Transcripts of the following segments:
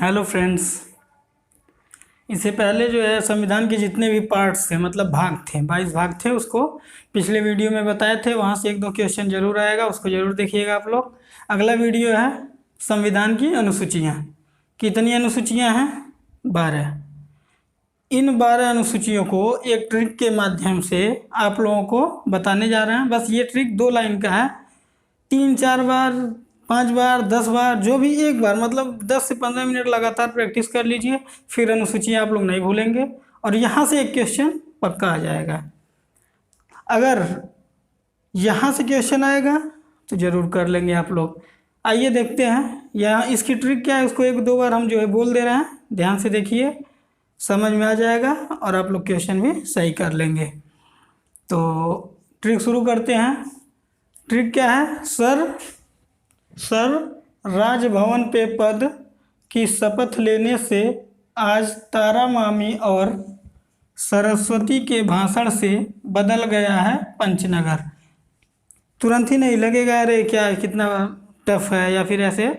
Hello friends. इससे पहले जो है संविधान के जितने भी पार्ट्स थे मतलब भाग थे 22 भाग थे, उसको पिछले वीडियो में बताए थे। वहाँ से एक दो क्वेश्चन जरूर आएगा, उसको जरूर देखिएगा आप लोग। अगला वीडियो है संविधान की अनुसूचियाँ। कितनी अनुसूचियाँ हैं? 12। इन 12 अनुसूचियों को एक ट्रिक के माध्यम से आप लोगों को बताने जा रहे हैं। बस ये ट्रिक 2 लाइन का है। 3-4 बार, 5 बार, 10 बार, जो भी एक बार मतलब 10 से 15 मिनट लगातार प्रैक्टिस कर लीजिए, फिर अनुसूचियाँ आप लोग नहीं भूलेंगे और यहाँ से एक क्वेश्चन पक्का आ जाएगा। अगर यहाँ से क्वेश्चन आएगा तो ज़रूर कर लेंगे आप लोग। आइए देखते हैं यहाँ इसकी ट्रिक क्या है। उसको 1-2 बार हम जो है बोल दे रहे हैं, ध्यान से देखिए, समझ में आ जाएगा और आप लोग क्वेश्चन भी सही कर लेंगे। तो ट्रिक शुरू करते हैं। ट्रिक क्या है? सर राजभवन पे पद की शपथ लेने से आज तारा मामी और सरस्वती के भाषण से बदल गया है पंचनगर। तुरंत ही नहीं लगेगा अरे क्या कितना टफ है या फिर ऐसे,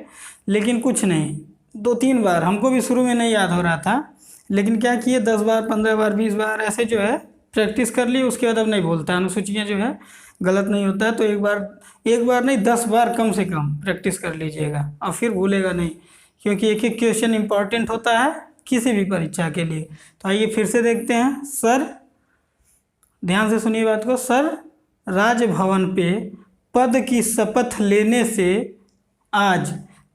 लेकिन कुछ नहीं, 2-3 बार। हमको भी शुरू में नहीं याद हो रहा था, लेकिन क्या किए 10 बार, 15 बार, 20 बार ऐसे जो है प्रैक्टिस कर ली। उसके बाद अब नहीं बोलता, अनुसूचियाँ जो है गलत नहीं होता है। तो एक बार नहीं 10 बार कम से कम प्रैक्टिस कर लीजिएगा और फिर भूलेगा नहीं, क्योंकि एक एक क्वेश्चन इंपॉर्टेंट होता है किसी भी परीक्षा के लिए। तो आइए फिर से देखते हैं। सर, ध्यान से सुनिए बात को। सर राजभवन पे पद की शपथ लेने से आज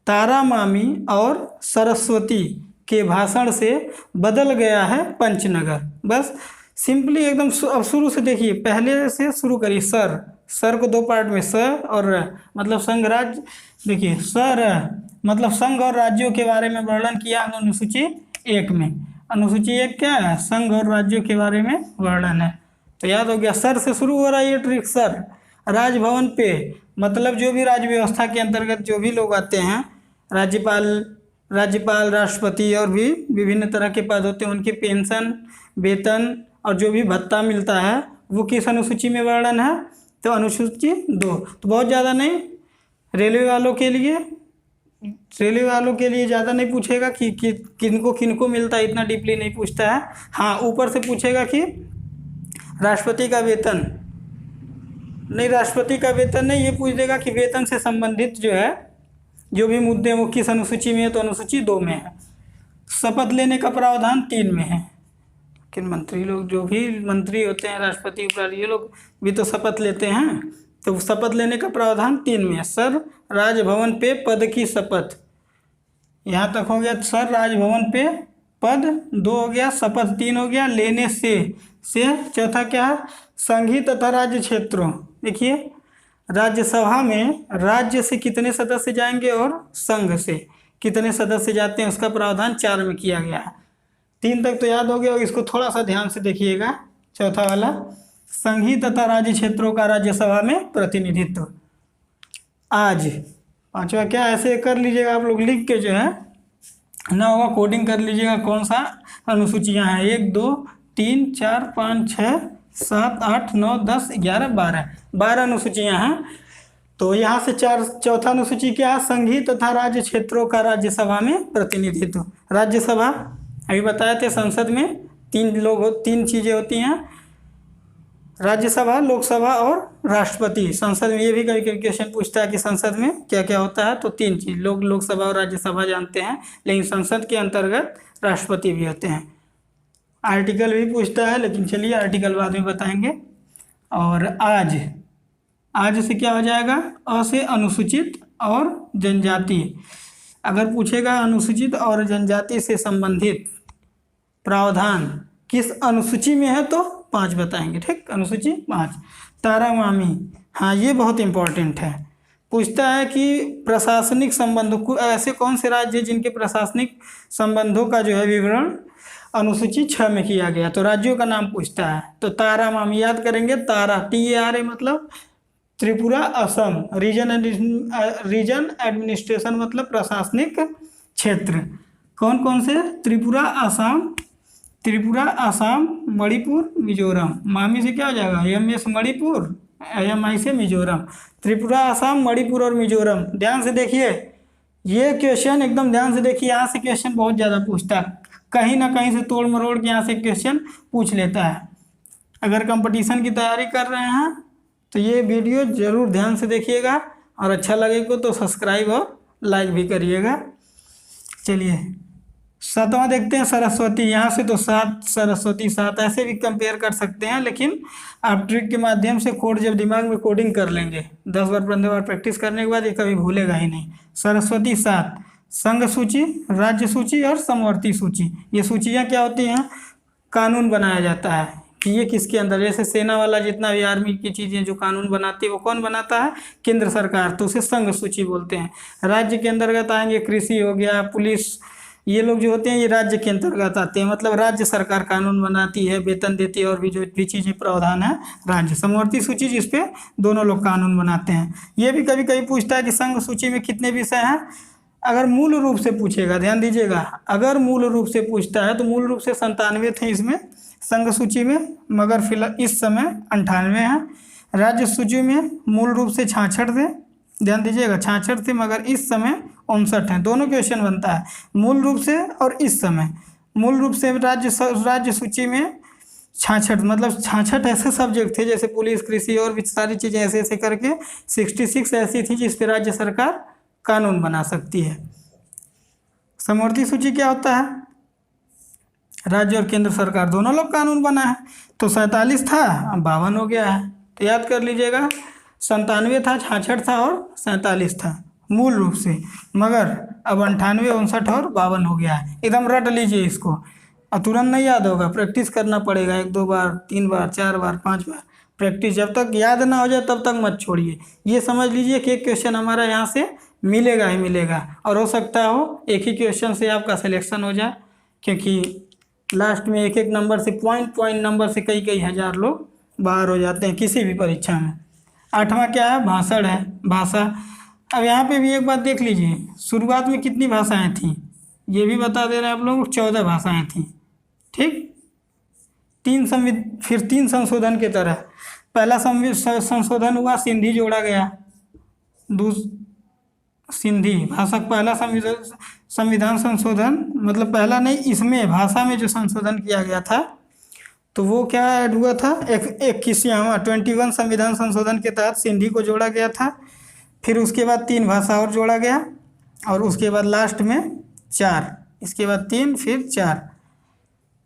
तारा मामी और सरस्वती के भाषण से बदल गया है पंचनगर। बस सिंपली एकदम। अब शुरू से देखिए, पहले से शुरू करिए। सर को 2 पार्ट में, स और मतलब संघ राज्य। देखिए सर मतलब संघ और राज्यों के बारे में वर्णन किया अनुसूची 1 में। अनुसूची 1 क्या है? संघ और राज्यों के बारे में वर्णन है। तो याद हो गया, सर से शुरू हो रहा है ये ट्रिक। सर राजभवन पे मतलब जो भी राज्य व्यवस्था के अंतर्गत जो भी लोग आते हैं, राज्यपाल, राष्ट्रपति और भी विभिन्न तरह के पद होते हैं, उनके पेंशन, वेतन और जो भी भत्ता मिलता है वो किस अनुसूची में वर्णन है? तो अनुसूची 2। तो बहुत ज़्यादा नहीं। रेलवे वालों के लिए ज़्यादा नहीं पूछेगा कि किनको मिलता है, इतना डीपली नहीं पूछता है। हाँ, ऊपर से पूछेगा कि राष्ट्रपति का वेतन नहीं, ये पूछ देगा कि वेतन से संबंधित जो है जो भी मुद्दे वो किस अनुसूची में है? तो अनुसूची 2 में है। शपथ लेने का प्रावधान 3 में है। कि मंत्री लोग, जो भी मंत्री होते हैं, राष्ट्रपति, उपराष्ट्रपति, ये लोग भी तो शपथ लेते हैं। तो शपथ लेने का प्रावधान 3 में है। सर राजभवन पे पद की शपथ, यहाँ तक हो गया। सर राजभवन पे पद 2 हो गया, शपथ 3 हो गया। लेने से चौथा क्या है? संघीय तथा राज्य क्षेत्रों। देखिए राज्यसभा में राज्य से कितने सदस्य जाएंगे और संघ से कितने सदस्य जाते हैं, उसका प्रावधान 4 में किया गया है। 3 तक तो याद हो गया। और इसको थोड़ा सा ध्यान से देखिएगा, चौथा वाला, संघीय तथा राज्य क्षेत्रों का राज्यसभा में प्रतिनिधित्व। आज 5वां क्या, ऐसे कर लीजिएगा आप लोग, लिख के जो है ना होगा कोडिंग कर लीजिएगा कौन सा अनुसूचियाँ हैं। 1 2 3 4 5 6 7 8 9 10 11 12 अनुसूचियाँ हैं। तो यहाँ से चौथा अनुसूची क्या है? संघीय तथा राज्य क्षेत्रों का राज्यसभा में प्रतिनिधित्व। राज्यसभा अभी बताए थे, संसद में 3 चीज़ें होती हैं, राज्यसभा, लोकसभा और राष्ट्रपति। संसद में ये भी कभी कभी क्वेश्चन पूछता है कि संसद में क्या क्या होता है। तो 3 चीज़, लोकसभा और राज्यसभा जानते हैं, लेकिन संसद के अंतर्गत राष्ट्रपति भी होते हैं। आर्टिकल भी पूछता है, लेकिन चलिए आर्टिकल बाद में बताएंगे। और आज से क्या हो जाएगा? अ से अनुसूचित और जनजाति। अगर पूछेगा अनुसूचित और जनजाति से संबंधित प्रावधान किस अनुसूची में है तो 5 बताएंगे। ठीक, अनुसूची 5। तारा मामी, हाँ ये बहुत इंपॉर्टेंट है। पूछता है कि प्रशासनिक संबंधों, ऐसे कौन से राज्य जिनके प्रशासनिक संबंधों का जो है विवरण अनुसूची 6 में किया गया। तो राज्यों का नाम पूछता है। तो तारा मामी याद करेंगे। तारा TARA मतलब त्रिपुरा, असम। रीजन एडमिनिस्ट्रेशन मतलब प्रशासनिक क्षेत्र। कौन कौन से? त्रिपुरा, असम, मणिपुर, मिजोरम। मामी से क्या हो जाएगा? MS मणिपुर, MI से मिजोरम। त्रिपुरा, असम, मणिपुर और मिजोरम। ध्यान से देखिए, ये क्वेश्चन एकदम ध्यान से देखिए, यहाँ से क्वेश्चन बहुत ज़्यादा पूछता है, कहीं ना कहीं से तोड़ मरोड़ के यहाँ से क्वेश्चन पूछ लेता है। अगर कंपटीशन की तैयारी कर रहे हैं तो ये वीडियो ज़रूर ध्यान से देखिएगा, और अच्छा लगेगा तो सब्सक्राइब और लाइक भी करिएगा। चलिए 7वां देखते हैं, सरस्वती। यहाँ से तो 7 सरस्वती 7 ऐसे भी कंपेयर कर सकते हैं, लेकिन आप ट्रिक के माध्यम से कोड जब दिमाग में कोडिंग कर लेंगे 10 बार 15 बार प्रैक्टिस करने के बाद ये कभी भूलेगा ही नहीं। सरस्वती 7, संघ सूची, राज्य सूची और समवर्ती सूची। ये सूचियाँ क्या होती हैं? कानून बनाया जाता है कि ये किसके अंदर, जैसे सेना वाला जितना भी आर्मी की चीज़ें जो कानून बनाती है वो कौन बनाता है? केंद्र सरकार, तो उसे संघ सूची बोलते हैं। राज्य के अंतर्गत आएंगे कृषि हो गया, पुलिस, ये लोग जो होते हैं ये राज्य के अंतर्गत आते हैं, मतलब राज्य सरकार कानून बनाती है, वेतन देती है और भी जो भी चीज़ें प्रावधान है राज्य। समवर्ती सूची जिस पे दोनों लोग कानून बनाते हैं। ये भी कभी कभी पूछता है कि संघ सूची में कितने विषय हैं। अगर मूल रूप से पूछेगा, ध्यान दीजिएगा, अगर मूल रूप से पूछता है तो मूल रूप से 97 थे इसमें संघ सूची में, मगर फिलहाल इस समय 98 हैं। राज्य सूची में मूल रूप से 66 थे, ध्यान दीजिएगा 66 थे, मगर इस समय 59 हैं। दोनों क्वेश्चन बनता है मूल रूप से और इस समय। मूल रूप से राज्य सूची में 66, मतलब 66 ऐसे सब्जेक्ट थे जैसे पुलिस, कृषि और भी सारी चीज़ें ऐसे ऐसे करके 66 ऐसी थी जिस पे राज्य सरकार कानून बना सकती है। समवर्ती सूची क्या होता है? राज्य और केंद्र सरकार दोनों लोग कानून बना है। तो 47 था, अब 52 हो गया है, तो याद कर लीजिएगा 97 था, 66 था और 47 था मूल रूप से, मगर अब 98, 59 और 52 हो गया है। एकदम रट लीजिए इसको, और तुरंत नहीं याद होगा, प्रैक्टिस करना पड़ेगा 1 2 बार 3 बार 4 बार 5 बार प्रैक्टिस, जब तक याद ना हो जाए तब तक मत छोड़िए। ये समझ लीजिए कि एक क्वेश्चन हमारा यहाँ से मिलेगा ही मिलेगा, और हो सकता हो एक ही क्वेश्चन से आपका सिलेक्शन हो जाए, क्योंकि लास्ट में एक एक नंबर से पॉइंट नंबर से कई हज़ार लोग बाहर हो जाते हैं किसी भी परीक्षा में। 8वां क्या है? भाषण है, भाषा। अब यहाँ पे भी एक बात देख लीजिए, शुरुआत में कितनी भाषाएं थी ये भी बता दे रहे हैं आप लोग, 14 भाषाएं थी, ठीक। फिर 3 संशोधन की तरह, पहला संशोधन हुआ, सिंधी जोड़ा गया, सिंधी भाषा पहला संविधान संशोधन, मतलब पहला नहीं, इसमें भाषा में जो संशोधन किया गया था तो वो क्या ऐड हुआ था? 21वां 21 संविधान संशोधन के तहत सिंधी को जोड़ा गया था। फिर उसके बाद 3 भाषा और जोड़ा गया, और उसके बाद लास्ट में 4, इसके बाद 3 फिर 4।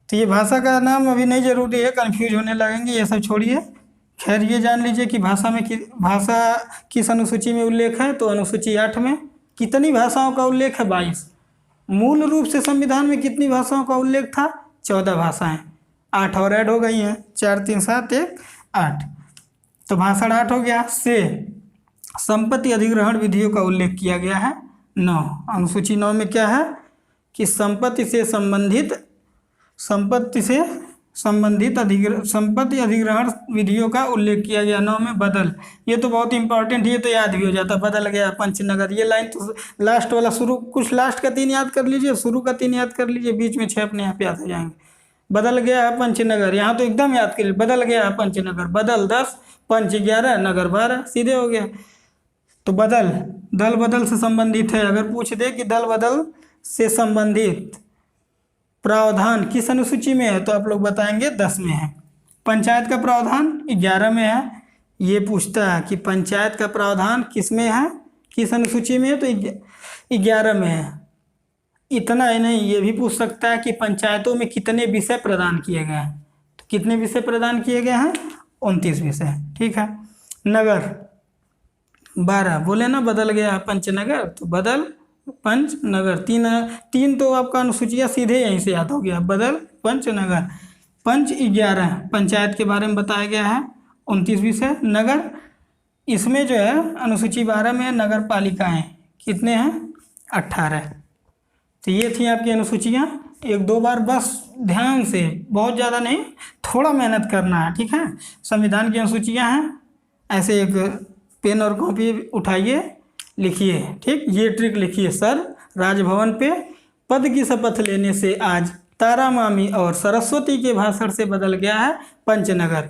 तो ये भाषा का नाम अभी नहीं जरूरी है, कंफ्यूज होने लगेंगे, ये सब छोड़िए। खैर ये जान लीजिए कि भाषा किस अनुसूची में उल्लेख है, तो अनुसूची 8 में। कितनी भाषाओं का उल्लेख है? 22। मूल रूप से संविधान में कितनी भाषाओं का उल्लेख था? 14 भाषाएं, 8 और ऐड हो गई हैं, 4 3 7 1 8, तो भाषण 8 हो गया। से संपत्ति अधिग्रहण विधियों का उल्लेख किया गया है 9। अनुसूची 9 में क्या है कि संपत्ति अधिग्रहण विधियों का उल्लेख किया गया। 9 में बदल, ये तो बहुत इंपॉर्टेंट, ये तो याद भी हो जाता, बदल गया पंचनगर। ये लाइन तो लास्ट वाला, शुरू कुछ लास्ट का 3 याद कर लीजिए, शुरू का 3 याद कर लीजिए, बीच में 6 अपने आप याद हो जाएंगे। बदल गया है पंचनगर, यहाँ तो एकदम याद करिए, बदल गया है पंचनगर, बदल 10, पंच 11, नगर 12, सीधे हो गया। तो बदल दल बदल से संबंधित है। अगर पूछ दे कि दल बदल से संबंधित प्रावधान किस अनुसूची में है, तो आप लोग बताएंगे 10 में है। पंचायत का प्रावधान 11 में है। ये पूछता है कि पंचायत का प्रावधान किस में है, किस अनुसूची में है, तो 11 में है। इतना ही नहीं, ये भी पूछ सकता है कि पंचायतों में कितने विषय प्रदान किए गए हैं, तो कितने विषय प्रदान किए गए हैं? 29 विषय, ठीक है। नगर 12, बोले ना बदल गया पंचनगर, तो बदल पंच नगर। 3 तो आपका अनुसूचिया सीधे यहीं से याद हो गया, बदल पंच नगर। पंच 11 पंचायत के बारे में बताया गया है, 29 विषय। नगर इसमें जो है अनुसूची 12 में नगर पालिकाएँ कितने हैं? 18। तो ये थी आपकी अनुसूचियाँ। 1 2 बार बस ध्यान से, बहुत ज़्यादा नहीं, थोड़ा मेहनत करना है, ठीक है। संविधान की अनुसूचियाँ हैं, ऐसे एक पेन और कॉपी उठाइए, लिखिए, ठीक। ये ट्रिक लिखिए, सर राजभवन पे पद की शपथ लेने से आज तारा मामी और सरस्वती के भाषण से बदल गया है पंचनगर।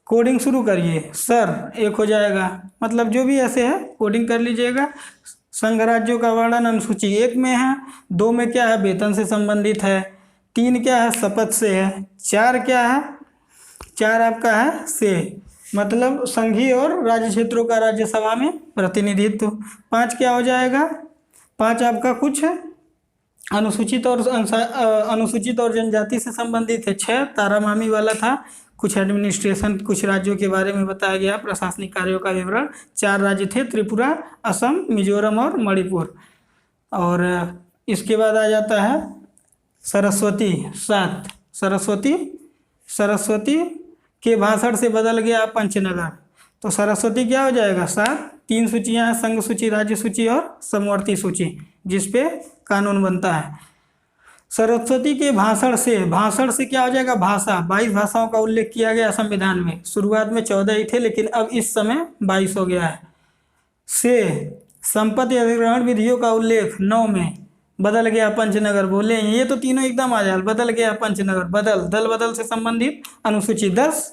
कोडिंग शुरू करिए, सर 1 हो जाएगा, मतलब जो भी ऐसे है कोडिंग कर लीजिएगा। संघ राज्यों का वर्णन अनुसूची 1 में है। 2 में क्या है, वेतन से संबंधित है। 3 क्या है, शपथ से है। 4 क्या है, 4 आपका है से, मतलब संघीय और राज्य क्षेत्रों का राज्यसभा में प्रतिनिधित्व। 5 क्या हो जाएगा, 5 आपका कुछ अनुसूचित और जनजाति से संबंधित है। 6 तारामामी वाला था, कुछ एडमिनिस्ट्रेशन, कुछ राज्यों के बारे में बताया गया, प्रशासनिक कार्यों का विवरण। 4 राज्य थे, त्रिपुरा, असम, मिजोरम और मणिपुर। और इसके बाद आ जाता है सरस्वती 7। सरस्वती के भाषण से बदल गया पंचनगर, तो सरस्वती क्या हो जाएगा 7। 3 सूचियाँ हैं, संघ सूची, राज्य सूची और समवर्ती सूची, जिसपे कानून बनता है। सरस्वती के भाषण से क्या हो जाएगा, भाषा। 22 भाषाओं का उल्लेख किया गया संविधान में। शुरुआत में 14 ही थे, लेकिन अब इस समय 22 हो गया है। से संपत्ति अधिग्रहण विधियों का उल्लेख 9 में, बदल गया पंचनगर। बोले ये तो तीनों एकदम आ जाए, बदल गया पंचनगर। दल बदल से संबंधित अनुसूची 10।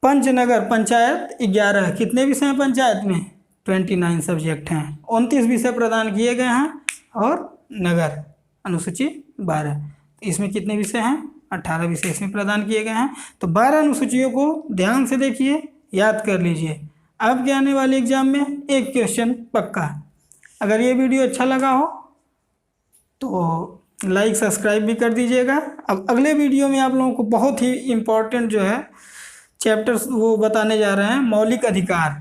पंचनगर पंचायत 11। कितने विषय हैं पंचायत में, 29 सब्जेक्ट हैं। 29 विषय प्रदान किए गए हैं। और नगर अनुसूची 12, इसमें कितने विषय हैं, 18 विषय इसमें प्रदान किए गए हैं। तो 12 अनुसूचियों को ध्यान से देखिए, याद कर लीजिए। आपके आने वाले एग्जाम में एक क्वेश्चन पक्का। अगर ये वीडियो अच्छा लगा हो तो लाइक सब्सक्राइब भी कर दीजिएगा। अब अगले वीडियो में आप लोगों को बहुत ही इम्पोर्टेंट जो है चैप्टर्स वो बताने जा रहे हैं, मौलिक अधिकार।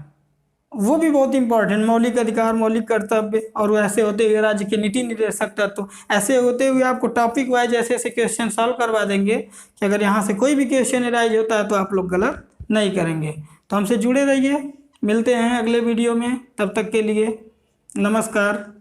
वो भी बहुत इंपॉर्टेंट, मौलिक अधिकार, मौलिक कर्तव्य, और ऐसे होते हुए राज्य के नीति निर्देशक तत्व, ऐसे होते हुए आपको टॉपिक वाइज ऐसे ऐसे क्वेश्चन सॉल्व करवा देंगे कि अगर यहाँ से कोई भी क्वेश्चन अराइज होता है तो आप लोग गलत नहीं करेंगे। तो हमसे जुड़े रहिए, मिलते हैं अगले वीडियो में, तब तक के लिए नमस्कार।